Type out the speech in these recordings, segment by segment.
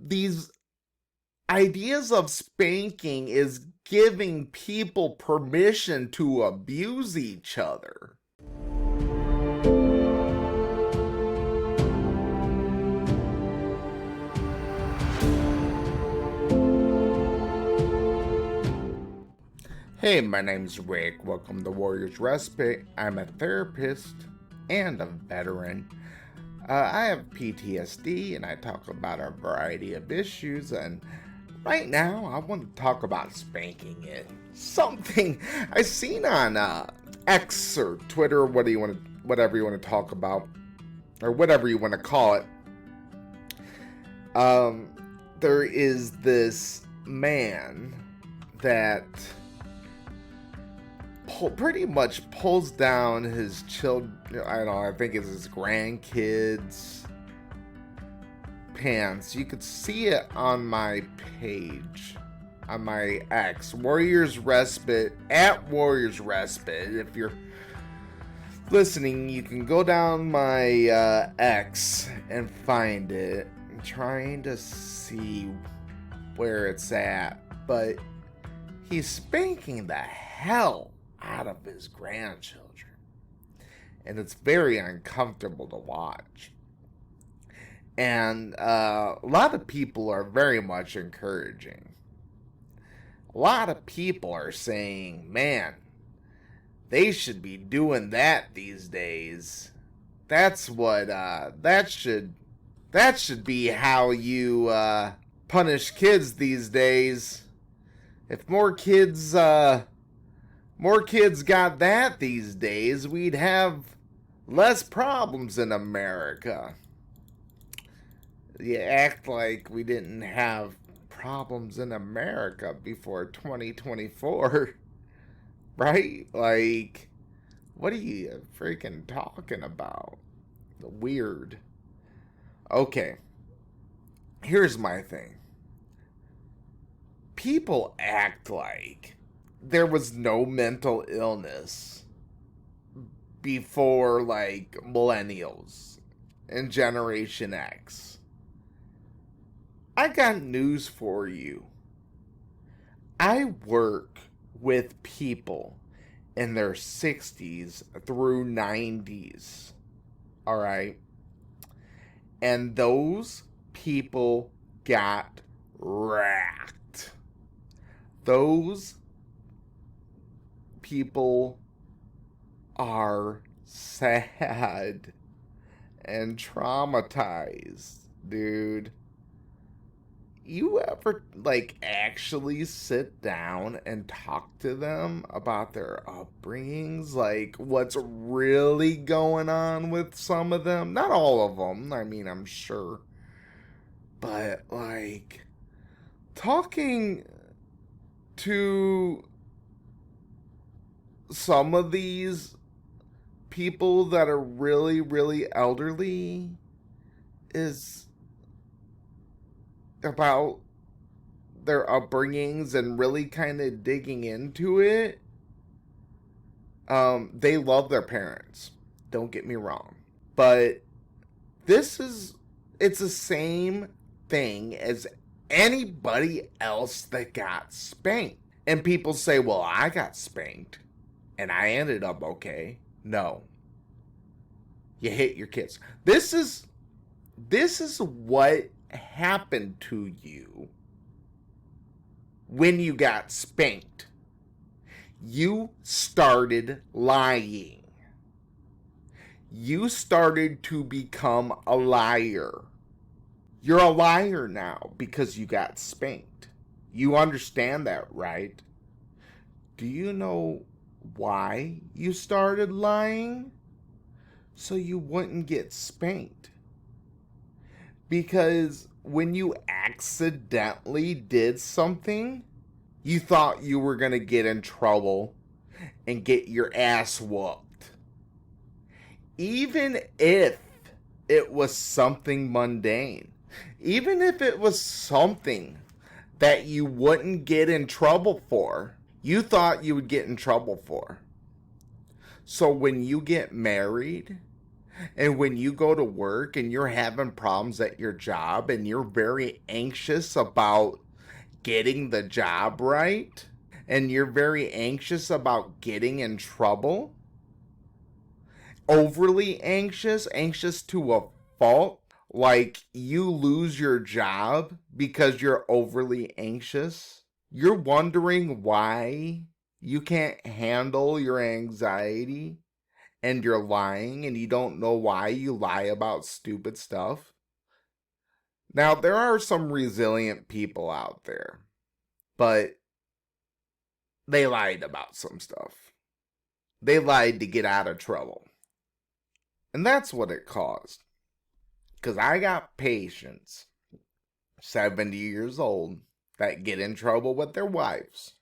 these ideas of spanking is giving people permission to abuse each other. Hey, my name's Rick. Welcome to Warriors Respite. I'm a therapist and a veteran. I have PTSD and I talk about a variety of issues, and right now I want to talk about spanking it. Something I seen on X or Twitter, whatever you want to talk about, or whatever you want to call it. There is this man that pretty much pulls down his children. I think it's his grandkids' pants. You could see it on my page, on my X, Warriors Respite, at Warriors Respite. If you're listening, you can go down my X and find it. I'm trying to see where it's at, but he's spanking the hell out of his grandchildren, and it's very uncomfortable to watch. And a lot of people are very much encouraging. A lot of people are saying, man, they should be doing that these days. That's what that should be how you punish kids these days. If more kids got that these days, we'd have less problems in America. You act like we didn't have problems in America before 2024, right? Like, what are you freaking talking about? Weird. Okay, here's my thing. People act like there was no mental illness before, like, millennials and Generation X. I got news for you. I work with people in their 60s through 90s. Alright? And those people got racked. Those people are sad and traumatized, dude. You ever, like, actually sit down and talk to them about their upbringings? Like, what's really going on with some of them? Not all of them, I mean, I'm sure. But, like, talking to some of these people that are really, really elderly is about their upbringings and really kind of digging into it. They love their parents, don't get me wrong, but it's the same thing as anybody else that got spanked. And people say, well, I got spanked and I ended up okay. No. You hit your kids. This is what happened to you when you got spanked. You started lying. You started to become a liar. You're a liar now because you got spanked. You understand that, right? Do you know why you started lying? So you wouldn't get spanked. Because when you accidentally did something, you thought you were going to get in trouble and get your ass whooped. Even if it was something mundane. Even if it was something that you wouldn't get in trouble for, you thought you would get in trouble for. So when you get married, And when you go to work and you're having problems at your job and you're very anxious about getting the job right, and you're very anxious about getting in trouble, overly anxious, anxious to a fault, like you lose your job because you're overly anxious, you're wondering why you can't handle your anxiety and you're lying and you don't know why you lie about stupid stuff. Now, there are some resilient people out there, but they lied about some stuff. They lied to get out of trouble. And that's what it caused. Because I got patients, 70 years old, that get in trouble with their wives.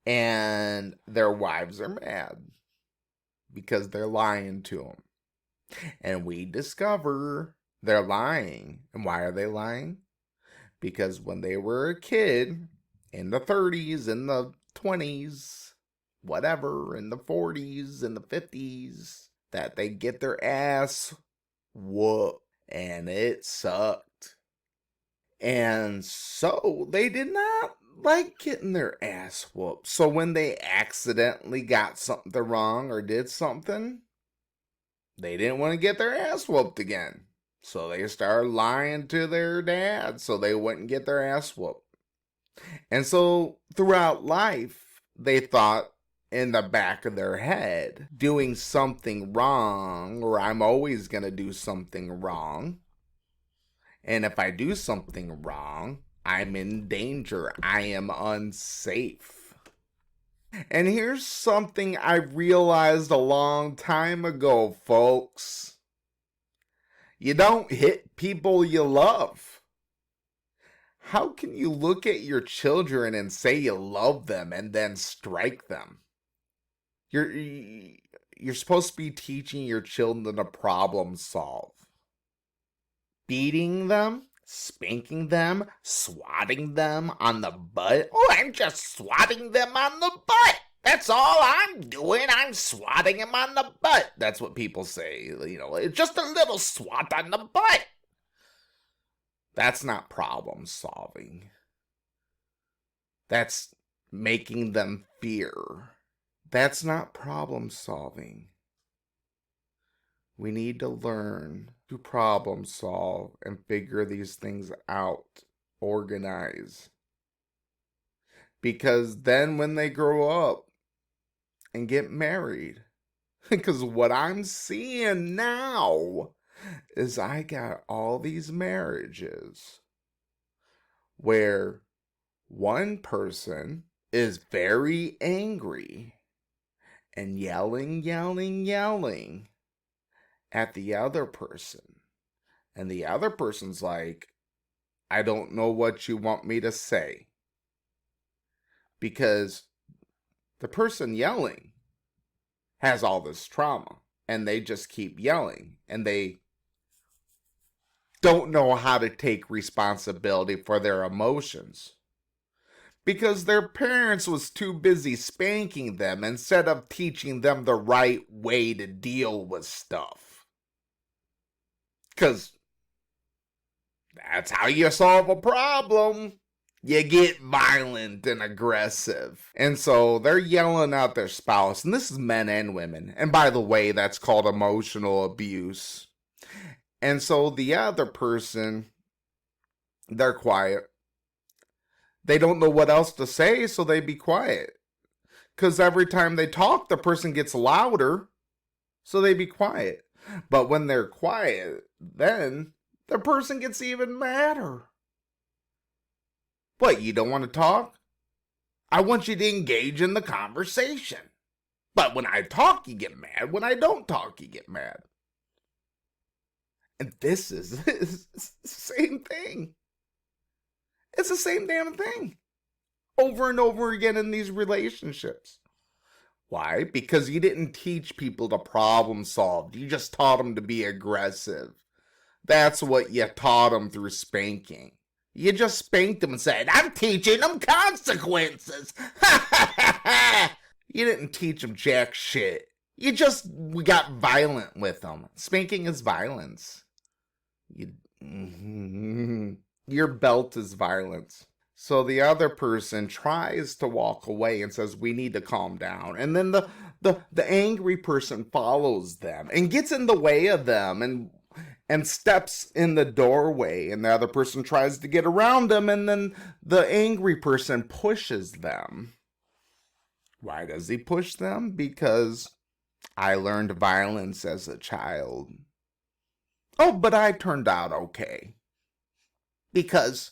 And their wives are mad because they're lying to them. And we discover they're lying. And why are they lying? Because when they were a kid, in the 30s, in the 20s, whatever, in the 40s, in the 50s, that they get their ass whooped. And it sucked. And so they did not like getting their ass whooped. So when they accidentally got something wrong or did something, they didn't want to get their ass whooped again. So they started lying to their dad so they wouldn't get their ass whooped. And so throughout life, they thought in the back of their head, doing something wrong, or I'm always going to do something wrong. And if I do something wrong, I'm in danger. I am unsafe. And here's something I realized a long time ago, folks. You don't hit people you love. How can you look at your children and say you love them and then strike them? You're supposed to be teaching your children to problem solve. Beating them, spanking them, swatting them on the butt. Oh, I'm just swatting them on the butt. That's all I'm doing. I'm swatting them on the butt. That's what people say. You know, it's just a little swat on the butt. That's not problem solving. That's making them fear. That's not problem solving. We need to learn to problem solve and figure these things out, organize. Because then when they grow up and get married, because what I'm seeing now is I got all these marriages where one person is very angry and yelling at the other person. And the other person's like, I don't know what you want me to say. Because the person yelling has all this trauma. And they just keep yelling. And they don't know how to take responsibility for their emotions. Because their parents was too busy spanking them instead of teaching them the right way to deal with stuff. Because that's how you solve a problem. You get violent and aggressive. And so they're yelling at their spouse. And this is men and women. And by the way, that's called emotional abuse. And so the other person, they're quiet. They don't know what else to say, so they be quiet. Because every time they talk, the person gets louder, so they be quiet. But when they're quiet, then the person gets even madder. What, you don't want to talk? I want you to engage in the conversation. But when I talk, you get mad. When I don't talk, you get mad. And this is the same thing. It's the same damn thing. Over and over again in these relationships. Why? Because you didn't teach people to problem solve. You just taught them to be aggressive. That's what you taught them through spanking. You just spanked them and said, I'm teaching them consequences. You didn't teach them jack shit. We got violent with them. Spanking is violence. You, your belt is violence. So the other person tries to walk away and says, "We need to calm down." And then the angry person follows them and gets in the way of them and steps in the doorway, and the other person tries to get around them, and then the angry person pushes them. Why does he push them? Because I learned violence as a child. Oh, but I turned out okay. Because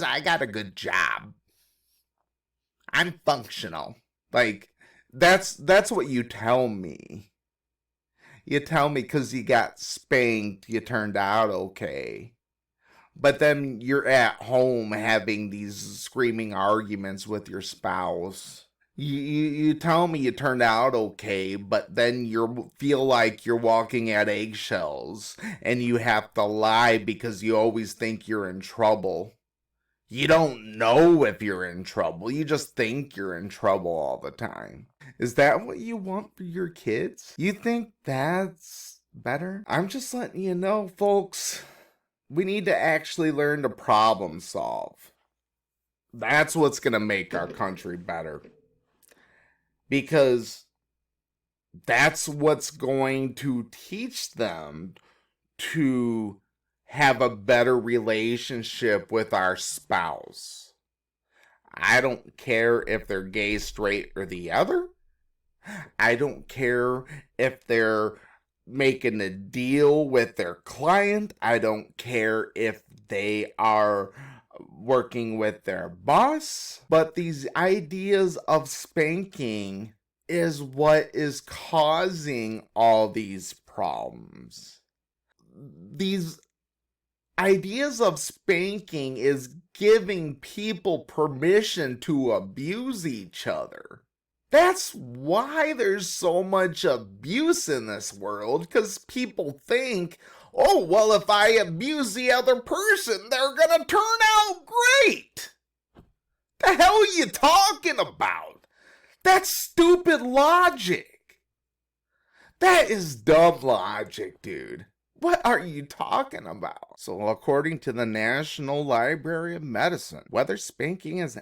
I got a good job. I'm functional. Like that's what you tell me. You tell me because you got spanked, you turned out okay. But then you're at home having these screaming arguments with your spouse. You tell me you turned out okay, but then you feel like you're walking at eggshells and you have to lie because you always think you're in trouble. You don't know if you're in trouble. You just think you're in trouble all the time. Is that what you want for your kids? You think that's better? I'm just letting you know, folks. We need to actually learn to problem solve. That's what's going to make our country better. Because that's what's going to teach them to have a better relationship with our spouse. I don't care if they're gay, straight, or the other. I don't care if they're making a deal with their client. I don't care if they are working with their boss. But these ideas of spanking is what is causing all these problems. These ideas of spanking is giving people permission to abuse each other. That's why there's so much abuse in this world, because people think, oh, well, if I abuse the other person, they're gonna turn out great. The hell are you talking about? That's stupid logic. That is dumb logic, dude. What are you talking about? So, according to the National Library of Medicine, whether spanking is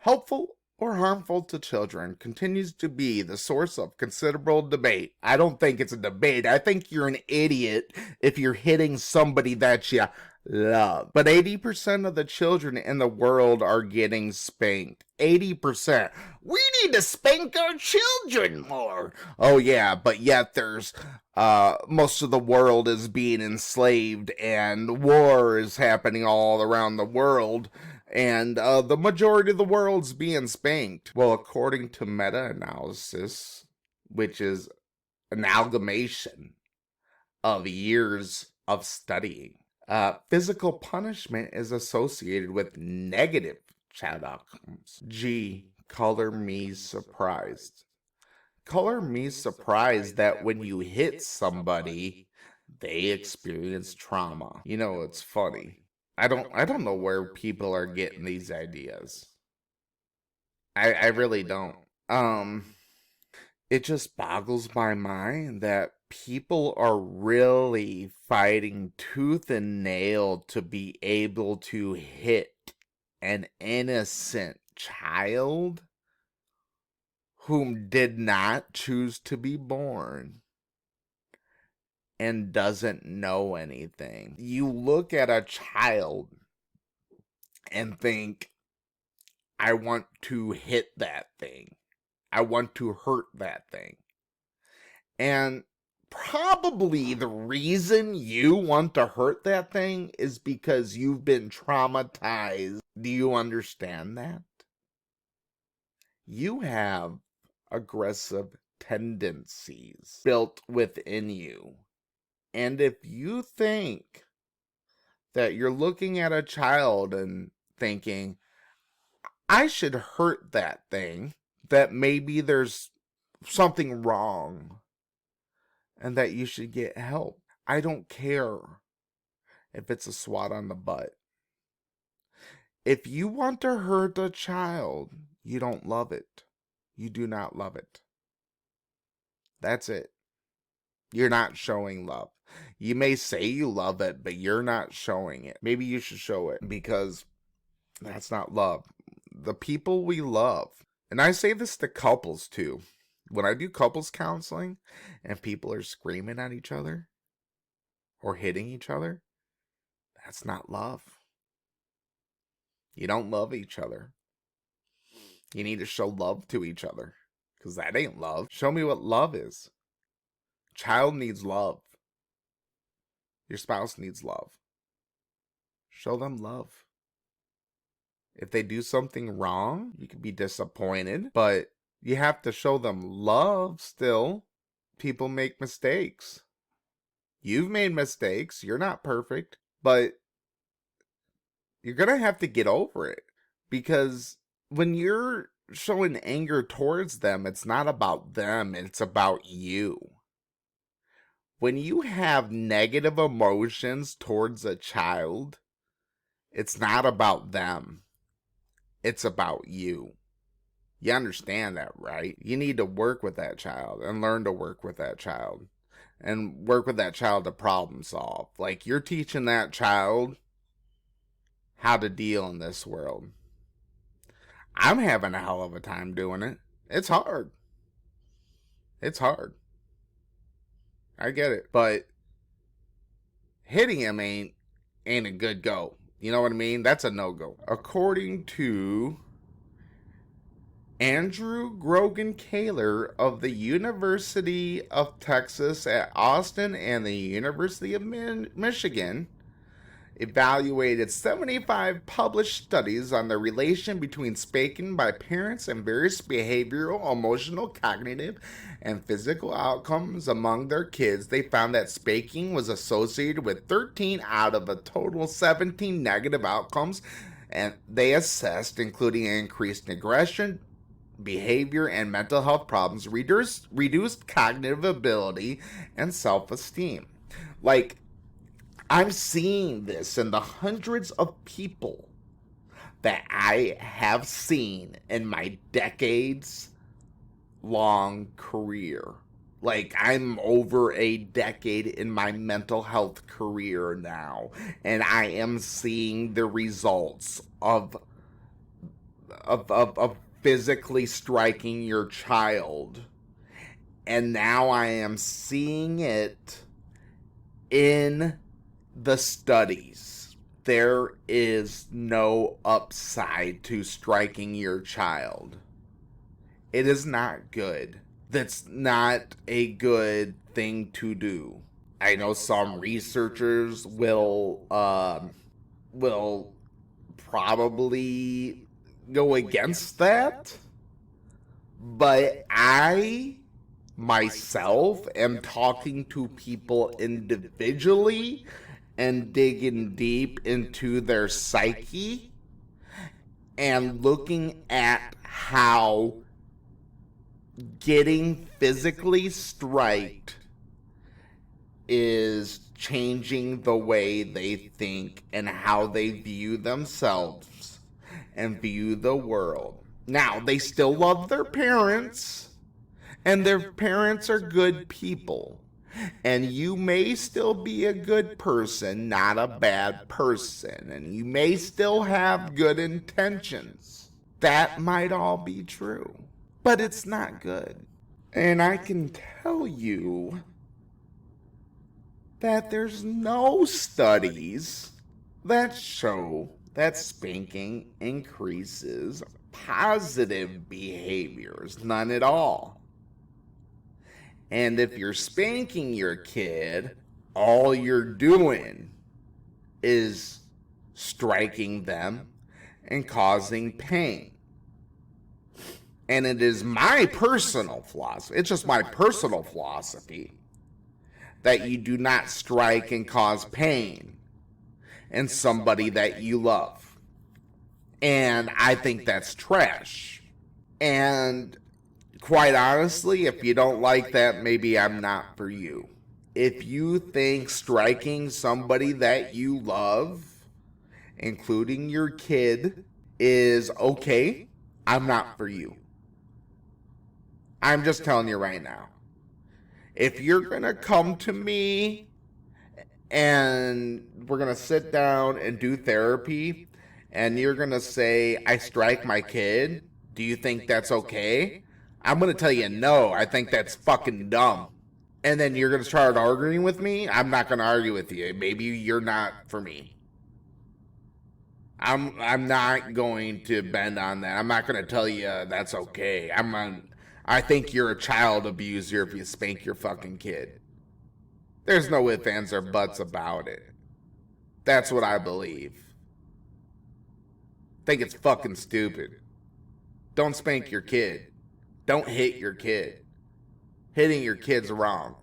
helpful or harmful to children continues to be the source of considerable debate. I don't think it's a debate. I think you're an idiot if you're hitting somebody that you love. But 80% of the children in the world are getting spanked. 80%. We need to spank our children more. Oh yeah, but yet there's most of the world is being enslaved and war is happening all around the world, and the majority of the world's being spanked. Well, according to meta-analysis, which is an amalgamation of years of studying, physical punishment is associated with negative child outcomes. G, color me surprised. Color me surprised that when you hit somebody, they experience trauma. You know, it's funny. I don't know where people are getting these ideas. I really don't. It just boggles my mind that people are really fighting tooth and nail to be able to hit an innocent child whom did not choose to be born and doesn't know anything. You look at a child and think, I want to hit that thing. I want to hurt that thing. And probably the reason you want to hurt that thing is because you've been traumatized. Do you understand that? You have aggressive tendencies built within you. And if you think that you're looking at a child and thinking, I should hurt that thing, that maybe there's something wrong and that you should get help. I don't care if it's a swat on the butt. If you want to hurt a child, you don't love it. You do not love it. That's it. You're not showing love. You may say you love it, but you're not showing it. Maybe you should show it, because that's not love. The people we love, and I say this to couples too. When I do couples counseling and people are screaming at each other or hitting each other, that's not love. You don't love each other. You need to show love to each other, because that ain't love. Show me what love is. Child needs love. Your spouse needs love. Show them love. If they do something wrong, you can be disappointed, but you have to show them love still. People make mistakes. You've made mistakes. You're not perfect, but you're going to have to get over it, because when you're showing anger towards them, it's not about them, it's about you. When you have negative emotions towards a child, it's not about them. It's about you. You understand that, right? You need to work with that child and learn to work with that child and work with that child to problem solve. Like, you're teaching that child how to deal in this world. I'm having a hell of a time doing it. It's hard. It's hard. I get it. But hitting him ain't a good go. You know what I mean? That's a no-go. According to Andrew Grogan Kaler of the University of Texas at Austin and the University of Michigan, evaluated 75 published studies on the relation between spanking by parents and various behavioral, emotional, cognitive, and physical outcomes among their kids. They found that spanking was associated with 13 out of a total 17 negative outcomes, and they assessed, including increased aggression, behavior, and mental health problems, reduced cognitive ability, and self-esteem. Like, I'm seeing this in the hundreds of people that I have seen in my decades-long career. Like, I'm over a decade in my mental health career now, and I am seeing the results of physically striking your child. And now I am seeing it in the studies. There is no upside to striking your child. It is not good. That's not a good thing to do. I know some researchers will probably go against that, but I myself am talking to people individually and digging deep into their psyche and looking at how getting physically striked is changing the way they think and how they view themselves and view the world. Now, they still love their parents, and their parents are good people. And you may still be a good person, not a bad person. And you may still have good intentions. That might all be true. But it's not good. And I can tell you that there's no studies that show that spanking increases positive behaviors. None at all. And if you're spanking your kid, all you're doing is striking them and causing pain. And it is my personal philosophy, it's just my personal philosophy, that you do not strike and cause pain in somebody that you love. And I think that's trash. And quite honestly, if you don't like that, maybe I'm not for you. If you think striking somebody that you love, including your kid, is okay, I'm not for you. I'm just telling you right now. If you're gonna come to me and we're gonna sit down and do therapy, and you're gonna say, I strike my kid, do you think that's okay? I'm gonna tell you no, I think that's fucking dumb. And then you're gonna start arguing with me? I'm not gonna argue with you. Maybe you're not for me. I'm not going to bend on that. I'm not gonna tell you that's okay. I think you're a child abuser if you spank your fucking kid. There's no ifs, ands, or buts about it. That's what I believe. Think it's fucking stupid. Don't spank your kid. Don't hit your kid. Hitting your kid's wrong.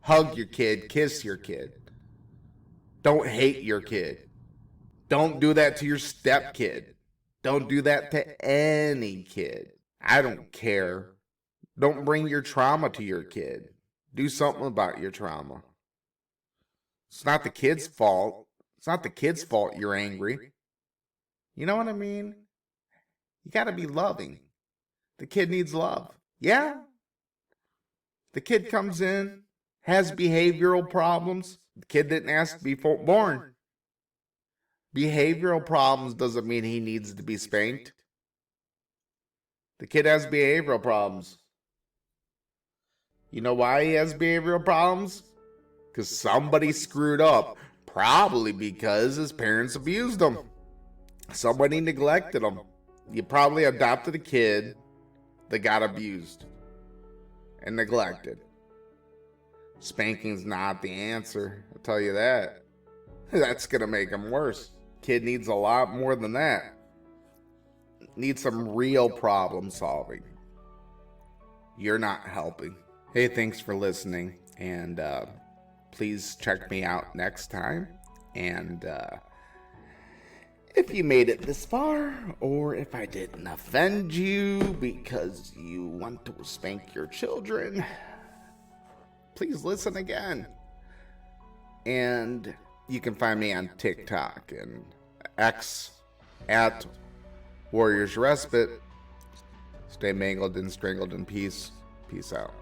Hug your kid, kiss your kid. Don't hate your kid. Don't do that to your stepkid. Don't do that to any kid. I don't care. Don't bring your trauma to your kid. Do something about your trauma. It's not the kid's fault. It's not the kid's fault you're angry. You know what I mean? You gotta be loving. The kid needs love. Yeah. The kid comes in, has behavioral problems. The kid didn't ask to be born. Behavioral problems doesn't mean he needs to be spanked. The kid has behavioral problems. You know why he has behavioral problems? Because somebody screwed up. Probably because his parents abused him. Somebody neglected him. You probably adopted a kid that got abused and neglected. Spanking's not the answer, I'll tell you that. That's gonna make him worse. Kid needs a lot more than that. Needs some real problem solving. You're not helping. Hey, thanks for listening, and please check me out next time. And if you made it this far, or if I didn't offend you because you want to spank your children, please listen again. And you can find me on TikTok and X at Warriors Respite. Stay mangled and strangled in peace. Peace out.